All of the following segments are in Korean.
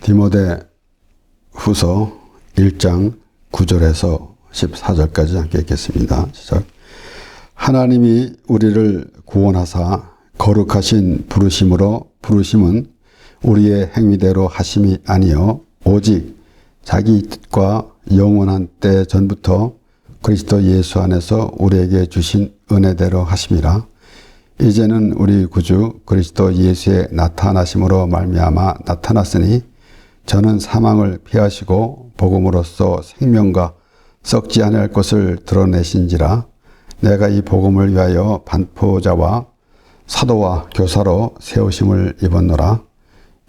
디모데 후서 1장 9절에서 14절까지 함께 읽겠습니다. 시작. 하나님이 우리를 구원하사 거룩하신 부르심으로 부르심은 우리의 행위대로 하심이 아니요 오직 자기 뜻과 영원한 때 전부터 그리스도 예수 안에서 우리에게 주신 은혜대로 하심이라. 이제는 우리 구주 그리스도 예수의 나타나심으로 말미암아 나타났으니 저는 사망을 피하시고 복음으로써 생명과 썩지 아니할 것을 드러내신지라. 내가 이 복음을 위하여 반포자와 사도와 교사로 세우심을 입었노라.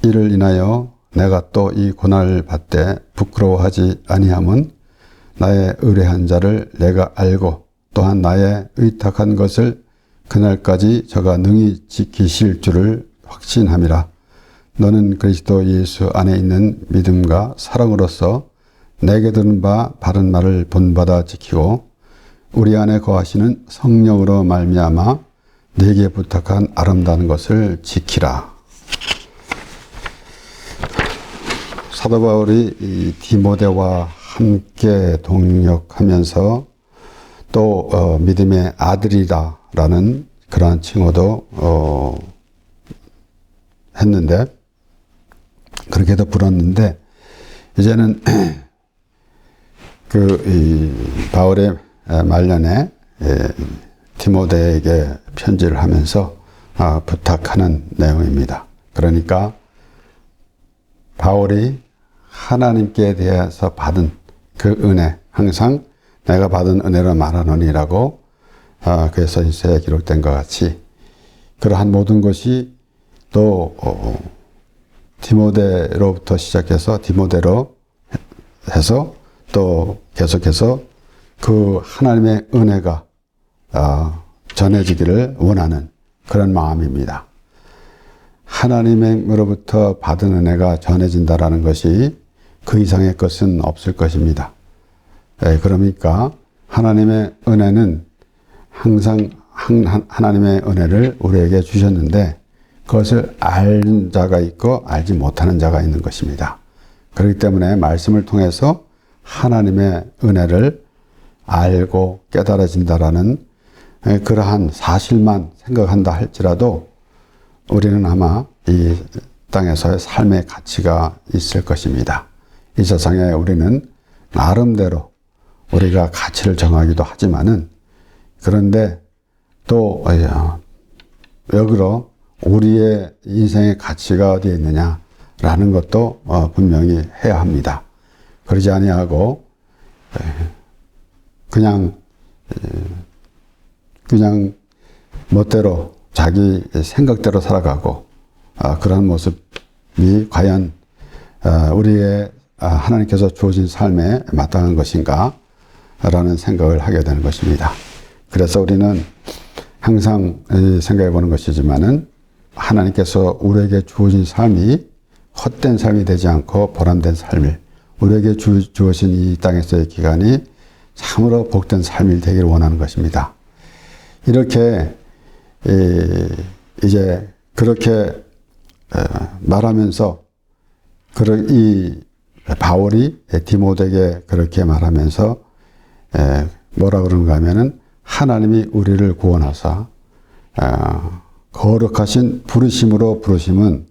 이를 인하여 내가 또 이 고난을 받되 부끄러워하지 아니함은 나의 의뢰한 자를 내가 알고 또한 나의 의탁한 것을 그날까지 저가 능히 지키실 줄을 확신함이라. 너는 그리스도 예수 안에 있는 믿음과 사랑으로서 내게 들은 바 바른 말을 본받아 지키고 우리 안에 거하시는 성령으로 말미암아 네게 부탁한 아름다운 것을 지키라. 사도 바울이 이 디모데와 함께 동역하면서 또 믿음의 아들이다라는 그러한 칭호도 했는데 그렇게도 불었는데 이제는 이 바울의 말년에 디모데에게 편지를 하면서 부탁하는 내용입니다. 그러니까 바울이 하나님께 대해서 받은 그 은혜, 항상 내가 받은 은혜로 말하노니라고 그래서 인쇄에 기록된 것 같이 그러한 모든 것이 또 디모데로부터 시작해서 디모데로 해서 또 계속해서 그 하나님의 은혜가 전해지기를 원하는 그런 마음입니다. 하나님으로부터 받은 은혜가 전해진다라는 것이 그 이상의 것은 없을 것입니다. 그러니까 하나님의 은혜는 항상 하나님의 은혜를 우리에게 주셨는데 그것을 아는 자가 있고 알지 못하는 자가 있는 것입니다. 그렇기 때문에 말씀을 통해서 하나님의 은혜를 알고 깨달아진다라는 그러한 사실만 생각한다 할지라도 우리는 아마 이 땅에서의 삶의 가치가 있을 것입니다. 이 세상에 우리는 나름대로 우리가 가치를 정하기도 하지만은 그런데 또 역으로 우리의 인생의 가치가 어디에 있느냐라는 것도 분명히 해야 합니다. 그러지 아니하고 그냥 멋대로 자기 생각대로 살아가고 그런 모습이 과연 우리의 하나님께서 주어진 삶에 마땅한 것인가 라는 생각을 하게 되는 것입니다. 그래서 우리는 항상 생각해 보는 것이지만은 하나님께서 우리에게 주어진 삶이 헛된 삶이 되지 않고 보람된 삶을 우리에게 주어진 이 땅에서의 기간이 참으로 복된 삶이 되기를 원하는 것입니다. 이렇게 이제 그렇게 말하면서 이 바울이 디모데에게 그렇게 말하면서 뭐라 그러는가 하면은 하나님이 우리를 구원하사 거룩하신 부르심으로 부르심은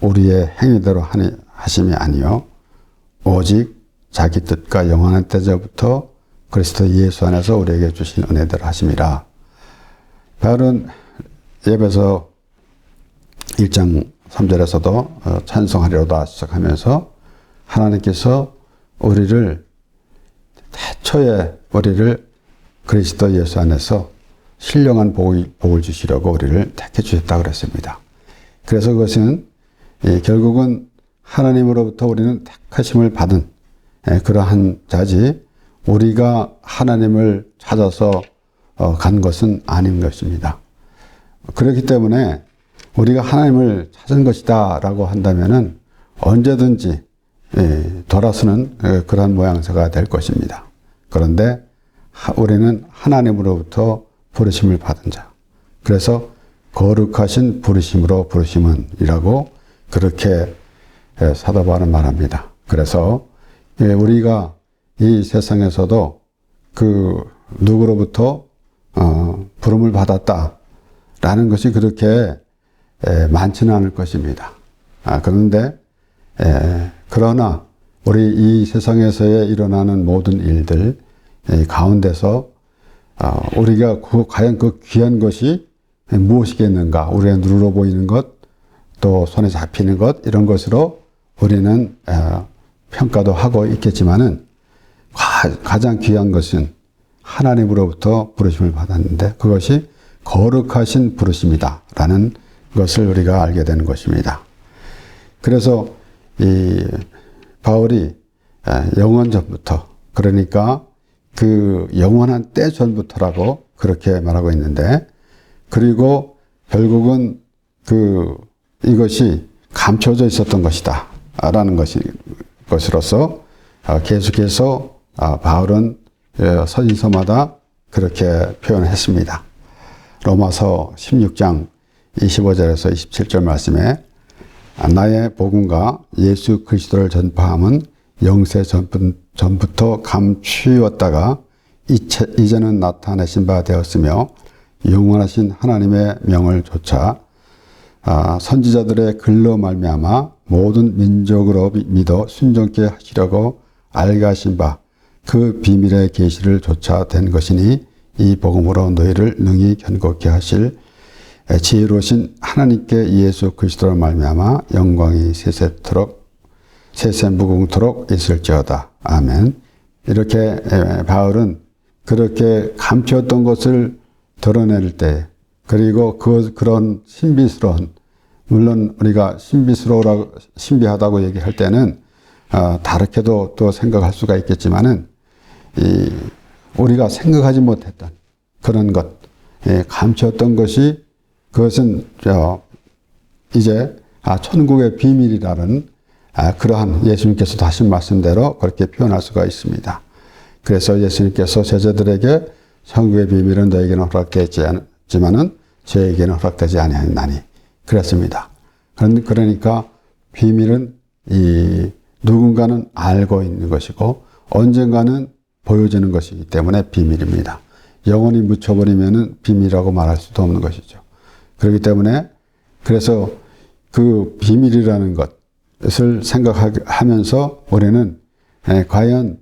우리의 행위대로 하심이 아니요 오직 자기 뜻과 영원한 때부터 그리스도 예수 안에서 우리에게 주신 은혜대로 하심이라. 바울은 예배서 1장 3절에서도 찬송하리로다 시작하면서 하나님께서 우리를 태초에 우리를 그리스도 예수 안에서 신령한 복을 주시려고 우리를 택해 주셨다고 그랬습니다. 그래서 그것은 결국은 하나님으로부터 우리는 택하심을 받은 그러한 자지 우리가 하나님을 찾아서 간 것은 아닌 것입니다. 그렇기 때문에 우리가 하나님을 찾은 것이다 라고 한다면은 언제든지 돌아서는 그러한 모양새가 될 것입니다. 그런데 우리는 하나님으로부터 부르심을 받은 자. 그래서 거룩하신 부르심으로 부르심은 이라고 그렇게 사도 바울은 말합니다. 그래서 우리가 이 세상에서도 그 누구로부터 부름을 받았다라는 것이 그렇게 많지는 않을 것입니다. 그런데 그러나 우리 이 세상에서의 일어나는 모든 일들 가운데서 우리가 과연 그 귀한 것이 무엇이겠는가, 우리의 눈으로 보이는 것, 또 손에 잡히는 것, 이런 것으로 우리는 평가도 하고 있겠지만은 가장 귀한 것은 하나님으로부터 부르심을 받았는데 그것이 거룩하신 부르심이다 라는 것을 우리가 알게 되는 것입니다. 그래서 이 바울이 영원 전부터, 그러니까 그 영원한 때 전부터라고 그렇게 말하고 있는데, 그리고 결국은 이것이 감춰져 있었던 것이다 라는 것으로서 계속해서 바울은 서신서마다 그렇게 표현했습니다. 로마서 16장 25절에서 27절 말씀에 나의 복음과 예수 그리스도를 전파함은 영세 전부터 감추었다가 이제는 나타내신 바 되었으며 영원하신 하나님의 명을 조차 선지자들의 글로 말미암아 모든 민족으로 믿어 순종케 하시려고 알게 하신 바 그 비밀의 계시를 조차 된 것이니 이 복음으로 너희를 능히 견고케 하실 지혜로우신 하나님께 예수 그리스도로 말미암아 영광이 세세무궁토록 있을지어다. 아멘. 이렇게 바울은 그렇게 감추었던 것을 드러낼 때, 그리고 그런 신비스러운, 물론 우리가 신비하다고 얘기할 때는 다르게도 또 생각할 수가 있겠지만은 우리가 생각하지 못했던 그런 것, 감추었던 것이, 그것은 이제 천국의 비밀이라는 그러한 예수님께서도 하신 말씀대로 그렇게 표현할 수가 있습니다. 그래서 예수님께서 제자들에게 천국의 비밀은 너에게는 허락되었지만은 저에게는 허락되지 아니하나니 그랬습니다. 그러니까 비밀은 누군가는 알고 있는 것이고 언젠가는 보여지는 것이기 때문에 비밀입니다. 영원히 묻혀버리면은 비밀이라고 말할 수도 없는 것이죠. 그렇기 때문에 그래서 그 비밀이라는 것을 생각하면서 우리는 과연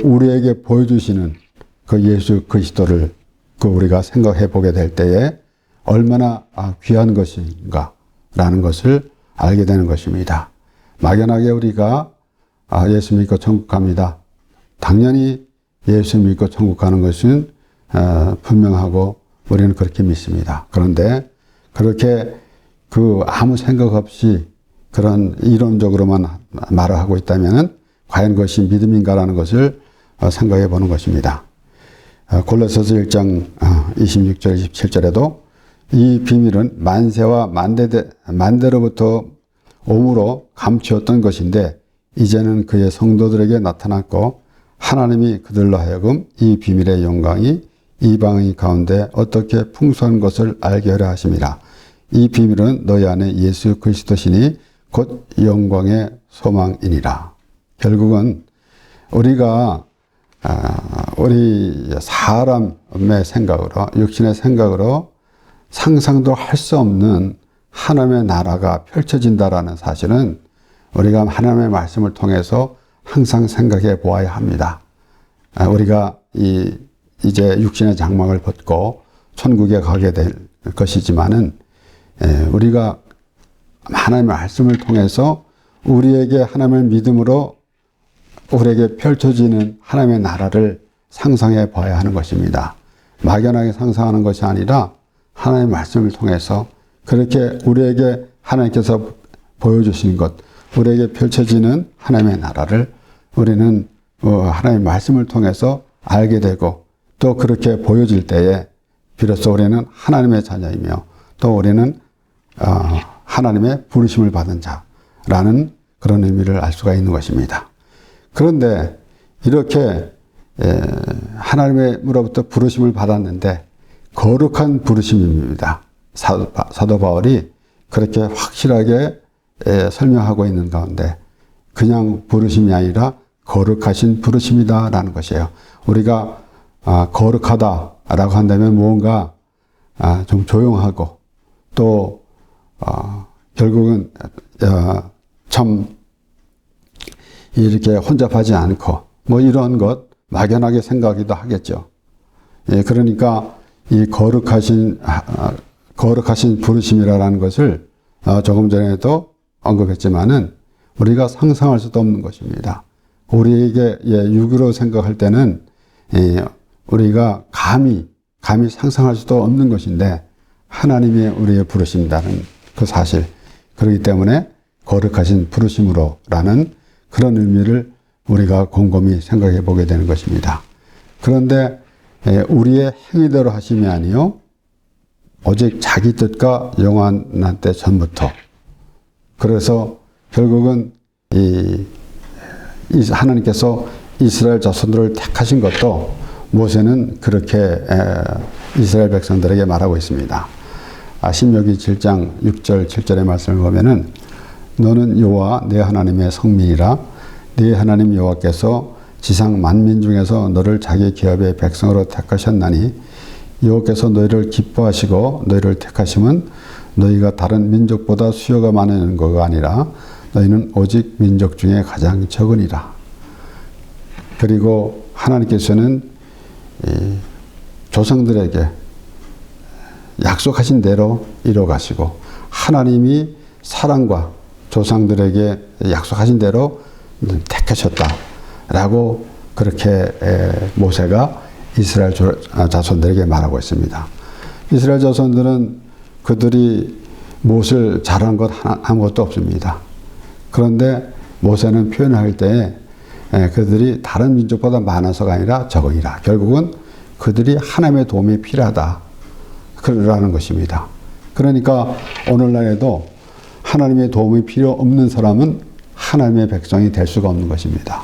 우리에게 보여주시는 그 예수 그리스도를 우리가 생각해 보게 될 때에 얼마나 귀한 것인가라는 것을 알게 되는 것입니다. 막연하게 우리가 예수 믿고 천국 갑니다. 당연히 예수 믿고 천국 가는 것은 분명하고 우리는 그렇게 믿습니다. 그런데 그렇게 아무 생각 없이 그런 이론적으로만 말을 하고 있다면은 과연 그것이 믿음인가라는 것을 생각해 보는 것입니다. 골로새서 1장 26절 27절에도 이 비밀은 만세와 만대로부터 오므로 감추었던 것인데 이제는 그의 성도들에게 나타났고 하나님이 그들로 하여금 이 비밀의 영광이 이방인 가운데 어떻게 풍성한 것을 알게 하려 하심이라. 이 비밀은 너희 안에 예수 그리스도시니 곧 영광의 소망이니라. 결국은 우리가 우리 사람의 생각으로, 육신의 생각으로 상상도 할 수 없는 하나님의 나라가 펼쳐진다라는 사실은 우리가 하나님의 말씀을 통해서 항상 생각해 보아야 합니다. 우리가 이제 육신의 장막을 벗고 천국에 가게 될 것이지만은 우리가 하나님의 말씀을 통해서 우리에게 하나님을 믿음으로 우리에게 펼쳐지는 하나님의 나라를 상상해 봐야 하는 것입니다. 막연하게 상상하는 것이 아니라 하나님의 말씀을 통해서 그렇게 우리에게 하나님께서 보여주시는 것, 우리에게 펼쳐지는 하나님의 나라를 우리는 하나님의 말씀을 통해서 알게 되고 또 그렇게 보여질 때에 비로소 우리는 하나님의 자녀이며 또 우리는 하나님의 부르심을 받은 자라는 그런 의미를 알 수가 있는 것입니다. 그런데 이렇게 하나님으로부터 부르심을 받았는데 거룩한 부르심입니다. 사도 바울이 그렇게 확실하게 설명하고 있는 가운데 그냥 부르심이 아니라 거룩하신 부르심이다라는 것이에요. 우리가 거룩하다라고 한다면 무언가 좀 조용하고 또 결국은 참 이렇게 혼잡하지 않고 뭐 이런 것 막연하게 생각하기도 하겠죠. 예, 그러니까 이 거룩하신 부르심이라는 것을 조금 전에도 언급했지만은 우리가 상상할 수도 없는 것입니다. 우리에게 육으로 생각할 때는 우리가 감히 상상할 수도 없는 것인데 하나님이 우리의 부르심이라는 그 사실, 그렇기 때문에 거룩하신 부르심으로라는 그런 의미를 우리가 곰곰이 생각해 보게 되는 것입니다. 그런데 우리의 행위대로 하심이 아니요 오직 자기 뜻과 영원한 때 전부터, 그래서 결국은 하나님께서 이스라엘 자손들을 택하신 것도 모세는 그렇게 이스라엘 백성들에게 말하고 있습니다. 신명기 7장 6절 7절의 말씀을 보면은 너는 여호와 내 하나님의 성민이라 네 하나님 여호와께서 지상 만민 중에서 너를 자기 기업의 백성으로 택하셨나니 여호와께서 너희를 기뻐하시고 너희를 택하심은 너희가 다른 민족보다 수요가 많은 것가 아니라 너희는 오직 민족 중에 가장 적으니라. 그리고 하나님께서는 조상들에게 약속하신 대로 이뤄가시고 하나님이 사랑과 조상들에게 약속하신 대로 택하셨다라고 그렇게 모세가 이스라엘 자손들에게 말하고 있습니다. 이스라엘 자손들은 그들이 무엇을 잘한 것 아무것도 없습니다. 그런데 모세는 표현할 때에 그들이 다른 민족보다 많아서가 아니라 적으니라. 결국은 그들이 하나님의 도움이 필요하다. 그러라는 것입니다. 그러니까 오늘날에도 하나님의 도움이 필요 없는 사람은 하나님의 백성이 될 수가 없는 것입니다.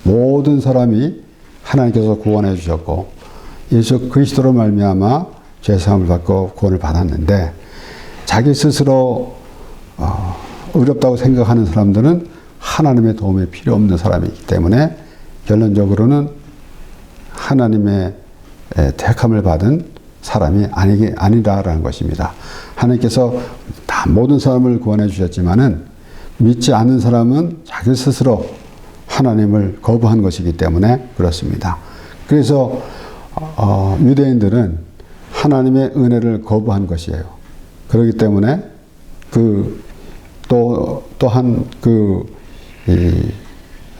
모든 사람이 하나님께서 구원해 주셨고 예수 그리스도로 말미암아 죄사함을 받고 구원을 받았는데 자기 스스로 어렵다고 생각하는 사람들은 하나님의 도움이 필요 없는 사람이기 때문에 결론적으로는 하나님의 택함을 받은 사람이 아니라라는 것입니다. 하나님께서 다 모든 사람을 구원해 주셨지만은 믿지 않는 사람은 자기 스스로 하나님을 거부한 것이기 때문에 그렇습니다. 그래서 유대인들은 하나님의 은혜를 거부한 것이에요. 그렇기 때문에 또한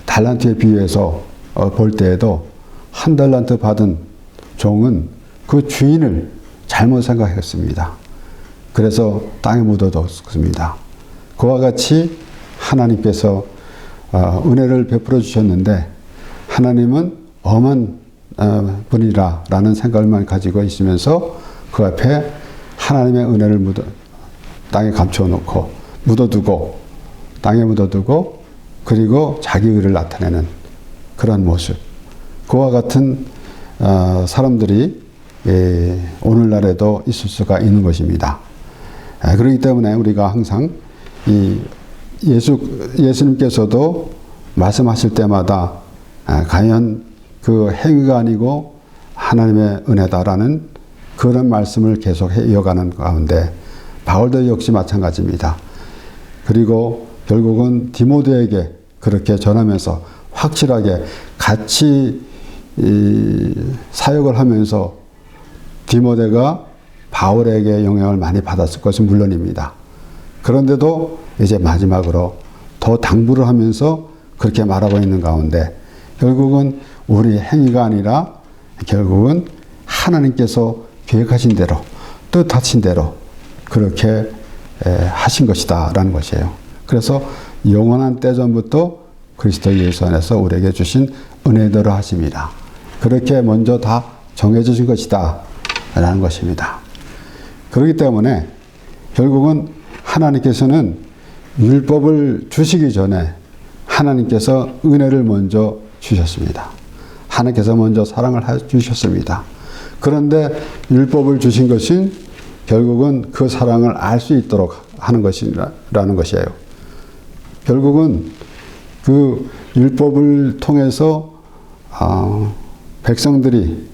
달란트에 비유해서 볼 때에도 한 달란트 받은 종은 그 주인을 잘못 생각했습니다. 그래서 땅에 묻어뒀습니다. 그와 같이 하나님께서 은혜를 베풀어 주셨는데 하나님은 엄한 분이라는 생각만 가지고 있으면서 그 앞에 하나님의 은혜를 땅에 감춰놓고 땅에 묻어두고 그리고 자기 의를 나타내는 그런 모습, 그와 같은 사람들이 오늘날에도 있을 수가 있는 것입니다. 그렇기 때문에 우리가 항상 예수님께서도 말씀하실 때마다 과연 그 행위가 아니고 하나님의 은혜다라는 그런 말씀을 계속 이어가는 가운데 바울도 역시 마찬가지입니다. 그리고 결국은 디모데에게 그렇게 전하면서 확실하게 같이 사역을 하면서 디모데가 바울에게 영향을 많이 받았을 것은 물론입니다. 그런데도 이제 마지막으로 더 당부를 하면서 그렇게 말하고 있는 가운데 결국은 우리 행위가 아니라 결국은 하나님께서 계획하신 대로 뜻하신 대로 그렇게 하신 것이다 라는 것이에요. 그래서 영원한 때전부터 그리스도 예수 안에서 우리에게 주신 은혜대로 하심이라. 그렇게 먼저 다 정해주신 것이다 라는 것입니다. 그렇기 때문에 결국은 하나님께서는 율법을 주시기 전에 하나님께서 은혜를 먼저 주셨습니다. 하나님께서 먼저 사랑을 주셨습니다. 그런데 율법을 주신 것은 결국은 그 사랑을 알 수 있도록 하는 것이라는 것이에요. 결국은 그 율법을 통해서 백성들이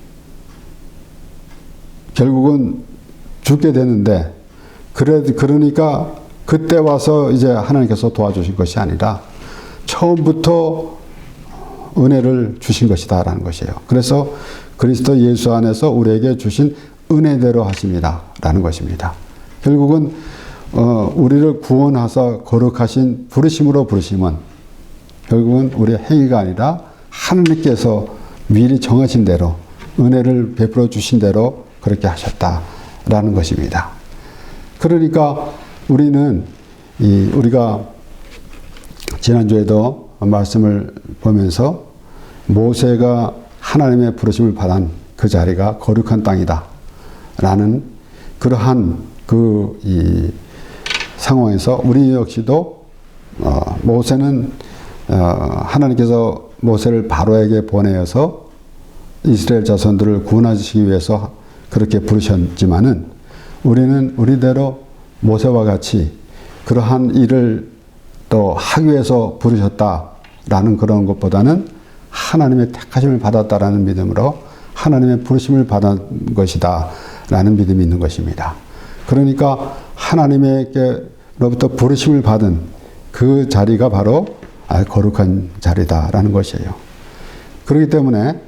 결국은 죽게 되는데, 그러니까 그때 와서 이제 하나님께서 도와주신 것이 아니라 처음부터 은혜를 주신 것이다라는 것이에요. 그래서 그리스도 예수 안에서 우리에게 주신 은혜대로 하심이다라는 것입니다. 결국은 우리를 구원하사 거룩하신 부르심으로 부르심은 결국은 우리의 행위가 아니라 하나님께서 미리 정하신 대로 은혜를 베풀어 주신 대로 그렇게 하셨다라는 것입니다. 그러니까 우리는 우리가 지난주에도 말씀을 보면서 모세가 하나님의 부르심을 받은 그 자리가 거룩한 땅이다 라는 그러한 이 상황에서 우리 역시도 모세는 하나님께서 모세를 바로에게 보내어서 이스라엘 자손들을 구원하시기 위해서 그렇게 부르셨지만은 우리는 우리대로 모세와 같이 그러한 일을 또 하기 위해서 부르셨다라는 그런 것보다는 하나님의 택하심을 받았다라는 믿음으로 하나님의 부르심을 받은 것이다라는 믿음이 있는 것입니다. 그러니까 하나님에게로부터 부르심을 받은 그 자리가 바로 거룩한 자리다라는 것이에요. 그렇기 때문에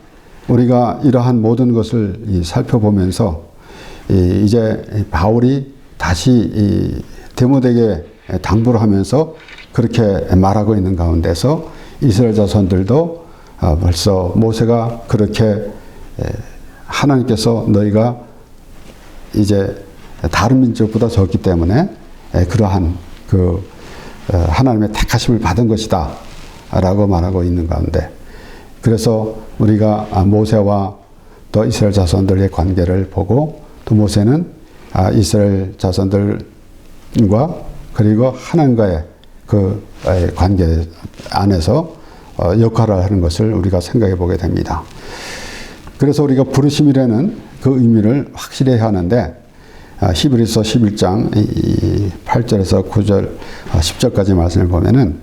우리가 이러한 모든 것을 살펴보면서 이제 바울이 다시 디모데에게 당부를 하면서 그렇게 말하고 있는 가운데서 이스라엘 자손들도 벌써 모세가 그렇게 하나님께서 너희가 이제 다른 민족보다 적기 때문에 그러한 하나님의 택하심을 받은 것이다 라고 말하고 있는 가운데, 그래서 우리가 모세와 또 이스라엘 자손들의 관계를 보고 또 모세는 이스라엘 자손들과 그리고 하나님과의 그 관계 안에서 역할을 하는 것을 우리가 생각해 보게 됩니다. 그래서 우리가 부르심이라는 그 의미를 확실히 해야 하는데, 히브리서 11장 8절에서 9절 10절까지 말씀을 보면은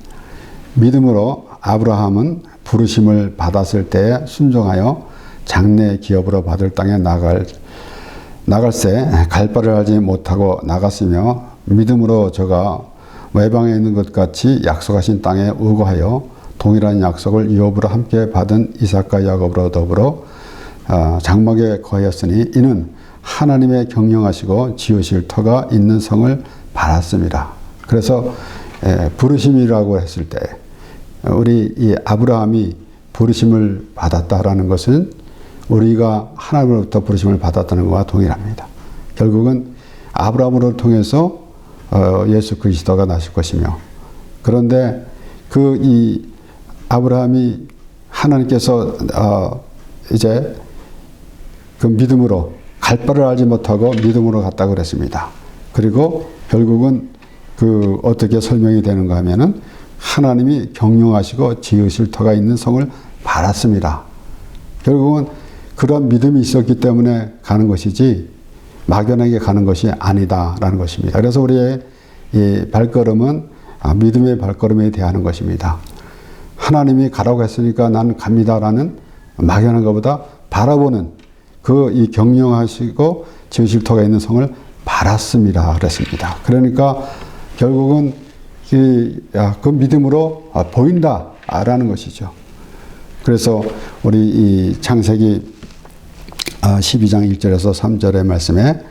믿음으로 아브라함은 부르심을 받았을 때에 순종하여 장래 기업으로 받을 땅에 나갈새 갈 바를 알지 못하고 나갔으며 믿음으로 저가 외방에 있는 것 같이 약속하신 땅에 우거하여 동일한 약속을 유업으로 함께 받은 이삭과 야곱으로 더불어 장막에 거하였으니 이는 하나님의 경영하시고 지으실 터가 있는 성을 받았습니다. 그래서 부르심이라고 했을 때 우리 이 아브라함이 부르심을 받았다라는 것은 우리가 하나님으로부터 부르심을 받았다는 것과 동일합니다. 결국은 아브라함으로 통해서 예수 그리스도가 나실 것이며, 그런데 이 아브라함이 하나님께서 이제 그 믿음으로 갈 바를 알지 못하고 믿음으로 갔다고 그랬습니다. 그리고 결국은 어떻게 설명이 되는가 하면은 하나님이 경영하시고 지으실 터가 있는 성을 받았습니다. 결국은 그런 믿음이 있었기 때문에 가는 것이지 막연하게 가는 것이 아니다라는 것입니다. 그래서 우리의 이 발걸음은 믿음의 발걸음에 대하는 것입니다. 하나님이 가라고 했으니까 난 갑니다라는 막연한 것보다 바라보는 이 경영하시고 지으실 터가 있는 성을 받았습니다. 그랬습니다. 그러니까 결국은 그 믿음으로 보인다라는 것이죠. 그래서 우리 이 창세기 12장 1절에서 3절의 말씀에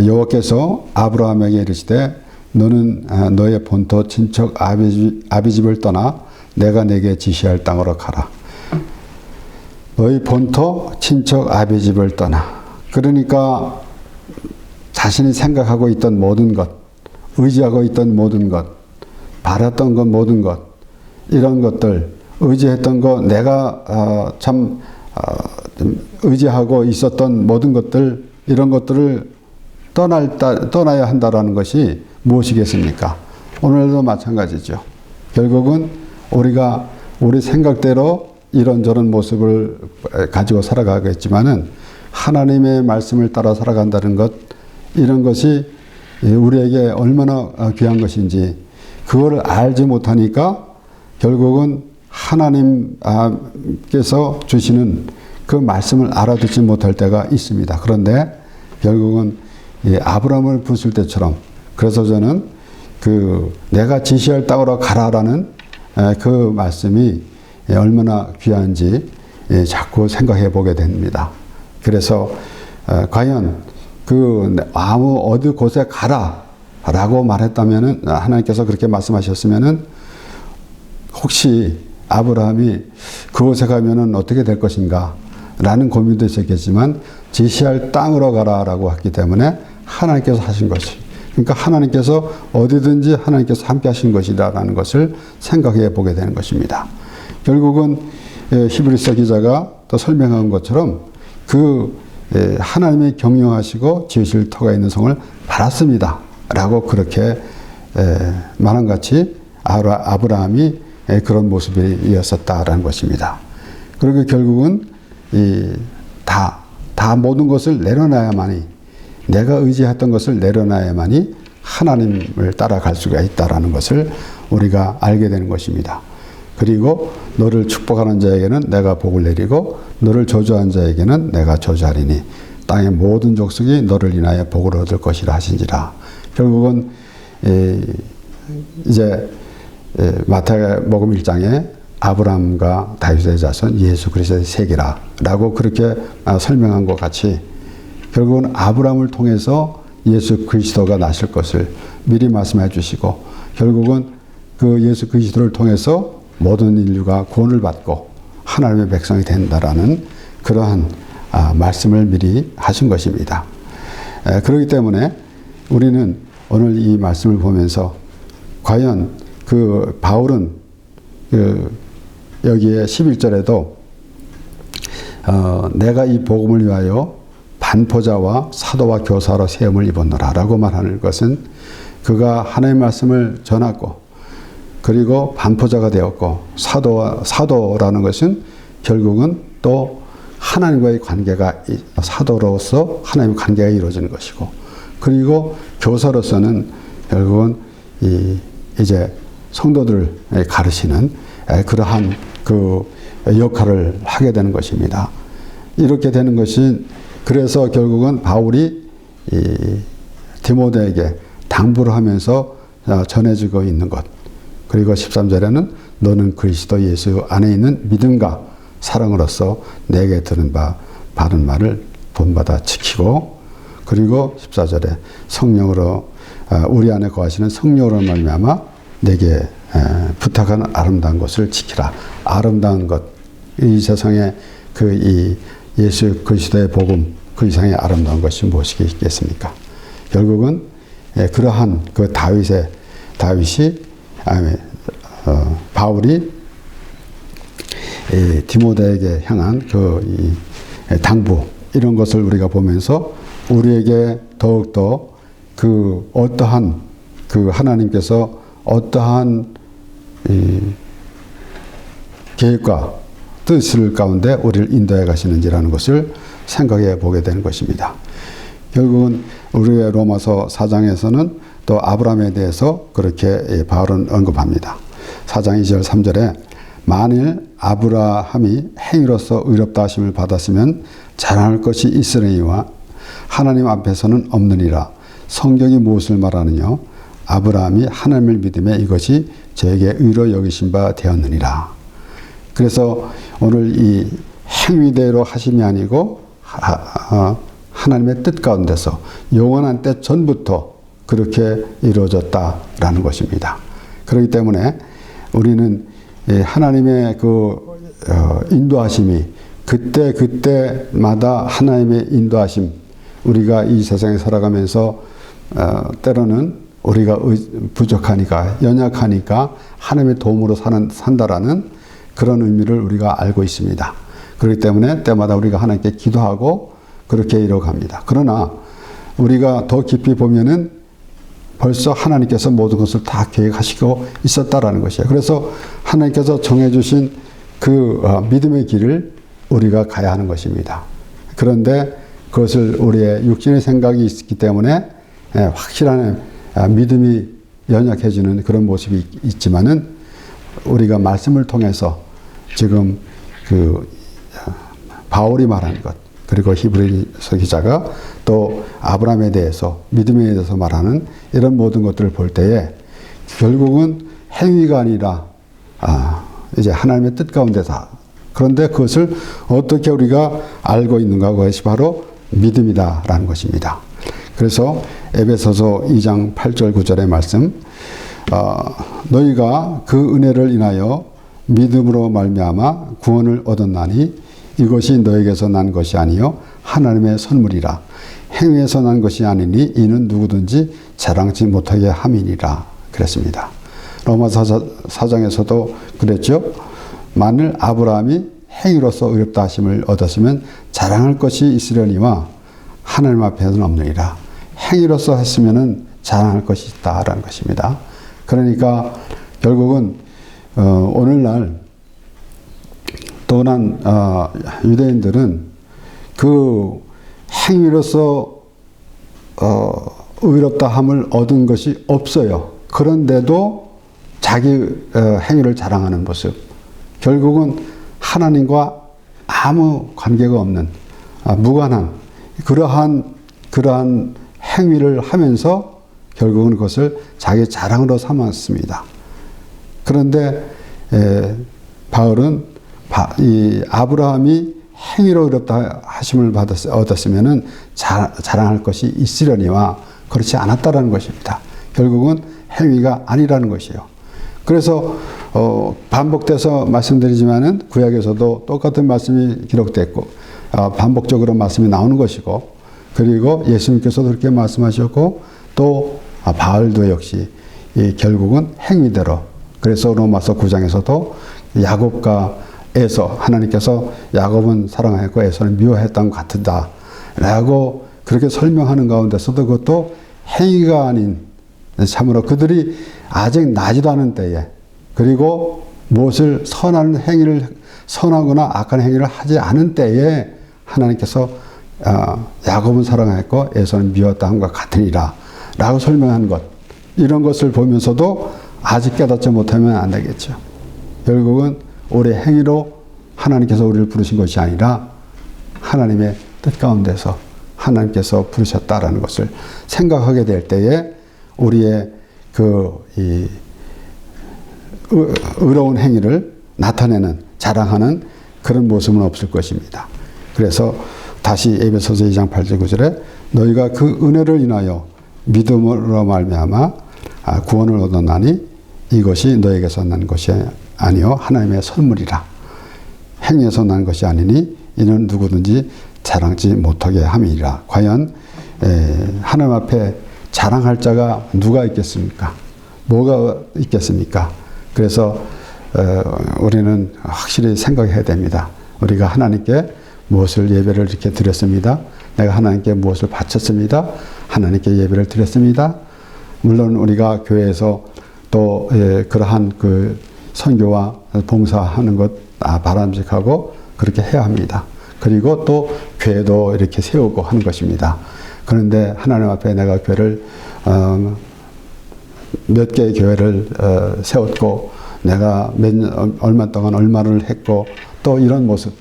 여호와께서 아브라함에게 이르시되 너는 너의 본토 친척 아비 집을 떠나 내가 내게 지시할 땅으로 가라. 너희 본토 친척 아비 집을 떠나. 그러니까 자신이 생각하고 있던 모든 것, 의지하고 있던 모든 것, 바랐던 것 모든 것, 이런 것들, 의지했던 것, 내가 참 의지하고 있었던 모든 것들, 이런 것들을 떠나야 한다라는 것이 무엇이겠습니까? 오늘도 마찬가지죠. 결국은 우리가 우리 생각대로 이런저런 모습을 가지고 살아가겠지만은 하나님의 말씀을 따라 살아간다는 것, 이런 것이 우리에게 얼마나 귀한 것인지, 그걸 알지 못하니까 결국은 하나님께서 주시는 그 말씀을 알아듣지 못할 때가 있습니다. 그런데 결국은 아브라함을 부술 때처럼, 그래서 저는 내가 지시할 땅으로 가라라는 그 말씀이 얼마나 귀한지 자꾸 생각해 보게 됩니다. 그래서 과연 아무 어디 곳에 가라라고 말했다면은, 하나님께서 그렇게 말씀하셨으면은 혹시 아브라함이 그곳에 가면은 어떻게 될 것인가 라는 고민도 있었겠지만, 지시할 땅으로 가라라고 했기 때문에 하나님께서 하신 것이, 그러니까 하나님께서 어디든지 하나님께서 함께 하신 것이다라는 것을 생각해 보게 되는 것입니다. 결국은 히브리서 기자가 또 설명한 것처럼 하나님이 경영하시고 지으실 터가 있는 성을 받았습니다 라고 그렇게 말한 같이 아브라함이 그런 모습이었었다라는 것입니다. 그리고 결국은 다 모든 것을 내려놔야만이, 내가 의지했던 것을 내려놔야만이 하나님을 따라갈 수가 있다라는 것을 우리가 알게 되는 것입니다. 그리고 너를 축복하는 자에게는 내가 복을 내리고 너를 저주하는 자에게는 내가 저주하리니 땅의 모든 족속이 너를 인하여 복을 얻을 것이라 하신지라. 결국은 이제 마태복음 1장에 아브라함과 다윗의 자손 예수 그리스도의 세계라라고 그렇게 설명한 것 같이, 결국은 아브라함을 통해서 예수 그리스도가 나실 것을 미리 말씀해 주시고, 결국은 그 예수 그리스도를 통해서 모든 인류가 구원을 받고 하나님의 백성이 된다라는 그러한 말씀을 미리 하신 것입니다. 그렇기 때문에 우리는 오늘 이 말씀을 보면서 과연 바울은 여기에 11절에도 내가 이 복음을 위하여 반포자와 사도와 교사로 세움을 입었노라 라고 말하는 것은, 그가 하나님의 말씀을 전하고 그리고 반포자가 되었고, 사도라는 것은 결국은 또 하나님과의 관계가, 사도로서 하나님의 관계가 이루어지는 것이고, 그리고 교사로서는 결국은 이제 성도들을 가르치는 그러한 역할을 하게 되는 것입니다. 이렇게 되는 것이, 그래서 결국은 바울이 디모데에게 당부를 하면서 전해지고 있는 것, 그리고 13절에는 너는 그리스도 예수 안에 있는 믿음과 사랑으로서 내게 들은 바른 말을 본받아 지키고, 그리고 14절에 성령으로 우리 안에 거하시는 성령으로 말미암아 내게 부탁하는 아름다운 것을 지키라. 아름다운 것, 이 세상에 이 예수 그리스도의 복음 그 이상의 아름다운 것이 무엇이 있겠습니까? 결국은 그러한 바울이 디모데에게 향한 당부, 이런 것을 우리가 보면서 우리에게 더욱더 어떠한 하나님께서 어떠한 계획과 뜻을 가운데 우리를 인도해 가시는지라는 것을 생각해 보게 되는 것입니다. 결국은 우리의 로마서 4장에서는 또 아브라함에 대해서 그렇게 바울은 언급합니다. 4장 2절 3절에 만일 아브라함이 행위로서 의롭다 하심을 받았으면 자랑할 것이 있으려니와 하나님 앞에서는 없느니라. 성경이 무엇을 말하느냐? 아브라함이 하나님을 믿음에 이것이 저에게 의로 여기신 바 되었느니라. 그래서 오늘 이 행위대로 하심이 아니고 하나님의 뜻 가운데서 영원한 때 전부터 그렇게 이루어졌다라는 것입니다. 그렇기 때문에 우리는 하나님의 인도하심이 그때마다 하나님의 인도하심, 우리가 이 세상에 살아가면서 때로는 우리가 부족하니까, 연약하니까 하나님의 도움으로 산다라는 그런 의미를 우리가 알고 있습니다. 그렇기 때문에 때마다 우리가 하나님께 기도하고 그렇게 이뤄갑니다. 그러나 우리가 더 깊이 보면은 벌써 하나님께서 모든 것을 다 계획하시고 있었다라는 것이에요. 그래서 하나님께서 정해주신 믿음의 길을 우리가 가야 하는 것입니다. 그런데 그것을 우리의 육신의 생각이 있기 때문에 확실한 믿음이 연약해지는 그런 모습이 있지만은 우리가 말씀을 통해서 지금 그 바울이 말하는 것, 그리고 히브리서 기자가 또 아브라함에 대해서, 믿음에 대해서 말하는 이런 모든 것들을 볼 때에 결국은 행위가 아니라 이제 하나님의 뜻 가운데다. 그런데 그것을 어떻게 우리가 알고 있는가? 그것이 바로 믿음이다라는 것입니다. 그래서 에베소서 2장 8절 9절의 말씀, 너희가 그 은혜를 인하여 믿음으로 말미암아 구원을 얻었나니 이것이 너에게서 난 것이 아니요 하나님의 선물이라. 행위에서 난 것이 아니니 이는 누구든지 자랑치 못하게 함이니라. 그랬습니다. 로마서 4장에서도 그랬죠. 만일 아브라함이 행위로서 의롭다 하심을 얻었으면 자랑할 것이 있으려니와 하나님 앞에서는 없느니라. 행위로서 했으면은 자랑할 것이 있다라는 것입니다. 그러니까 결국은 오늘날 또한 유대인들은 그 행위로서 의롭다 함을 얻은 것이 없어요. 그런데도 자기 행위를 자랑하는 모습, 결국은 하나님과 아무 관계가 없는 무관한 그러한 행위를 하면서 결국은 그것을 자기 자랑으로 삼았습니다. 그런데 바울은 이 아브라함이 행위로 의롭다 하심을 얻었으면은 자랑할 것이 있으려니와 그렇지 않았다라는 것입니다. 결국은 행위가 아니라는 것이에요. 그래서 반복돼서 말씀드리지만은 구약에서도 똑같은 말씀이 기록됐고 반복적으로 말씀이 나오는 것이고, 그리고 예수님께서도 그렇게 말씀하셨고, 또 바울도 역시 결국은 행위대로, 그래서 로마서 9장에서도 야곱과 에서, 하나님께서 야곱은 사랑하였고 에서는 미워했던 것 같다 라고 그렇게 설명하는 가운데서도 그것도 행위가 아닌, 참으로 그들이 아직 나지도 않은 때에, 그리고 무엇을 선하거나 악한 행위를 하지 않은 때에 하나님께서 야곱은 사랑하였고 에서는 미웠다 함과 같으니라 라고 설명한 것, 이런 것을 보면서도 아직 깨닫지 못하면 안 되겠죠. 결국은 우리의 행위로 하나님께서 우리를 부르신 것이 아니라 하나님의 뜻 가운데서 하나님께서 부르셨다라는 것을 생각하게 될 때에 우리의 의로운 행위를 나타내는, 자랑하는 그런 모습은 없을 것입니다. 그래서 다시 에베소서 2장 8절 9절에 너희가 그 은혜를 인하여 믿음으로 말미암아 구원을 얻었나니 이것이 너에게서 난 것이 아니요 하나님의 선물이라. 행위에서 난 것이 아니니 이는 누구든지 자랑지 못하게 함이라. 과연 하나님 앞에 자랑할 자가 누가 있겠습니까? 뭐가 있겠습니까? 그래서 우리는 확실히 생각해야 됩니다. 우리가 하나님께 무엇을 예배를 이렇게 드렸습니다. 내가 하나님께 무엇을 바쳤습니다. 하나님께 예배를 드렸습니다. 물론 우리가 교회에서 또 그러한 그 선교와 봉사하는 것 바람직하고 그렇게 해야 합니다. 그리고 또 교회도 이렇게 세우고 하는 것입니다. 그런데 하나님 앞에 내가 교회를 몇 개의 교회를 세웠고 내가 얼마 동안 얼마를 했고 또 이런 모습,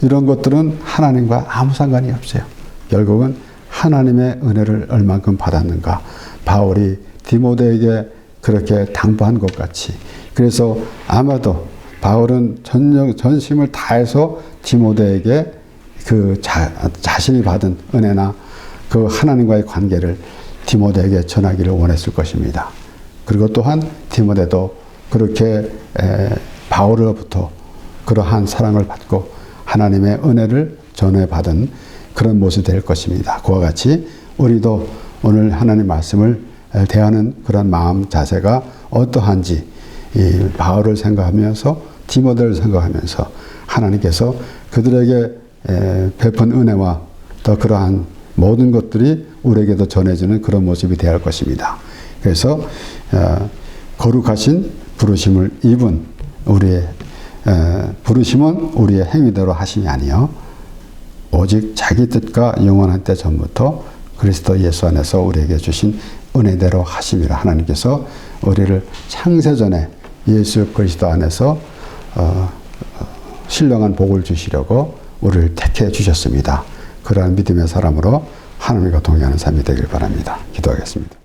이런 것들은 하나님과 아무 상관이 없어요. 결국은 하나님의 은혜를 얼만큼 받았는가, 바울이 디모데에게 그렇게 당부한 것 같이. 그래서 아마도 바울은 전심을 다해서 디모데에게 그 자신이 받은 은혜나 그 하나님과의 관계를 디모데에게 전하기를 원했을 것입니다. 그리고 또한 디모데도 그렇게 바울로부터 그러한 사랑을 받고 하나님의 은혜를 전해받은 그런 모습이 될 것입니다. 그와 같이 우리도 오늘 하나님 말씀을 대하는 그런 마음 자세가 어떠한지 이 바울을 생각하면서 디모데를 생각하면서 하나님께서 그들에게 베푼 은혜와 또 그러한 모든 것들이 우리에게도 전해지는 그런 모습이 되어야 할 것입니다. 그래서 거룩하신 부르심을 입은 우리의 부르심은 우리의 행위대로 하심이 아니요 오직 자기 뜻과 영원한 때 전부터 그리스도 예수 안에서 우리에게 주신 은혜대로 하심이라. 하나님께서 우리를 창세전에 예수 그리스도 안에서 신령한 복을 주시려고 우리를 택해 주셨습니다. 그러한 믿음의 사람으로 하나님과 동행하는 삶이 되길 바랍니다. 기도하겠습니다.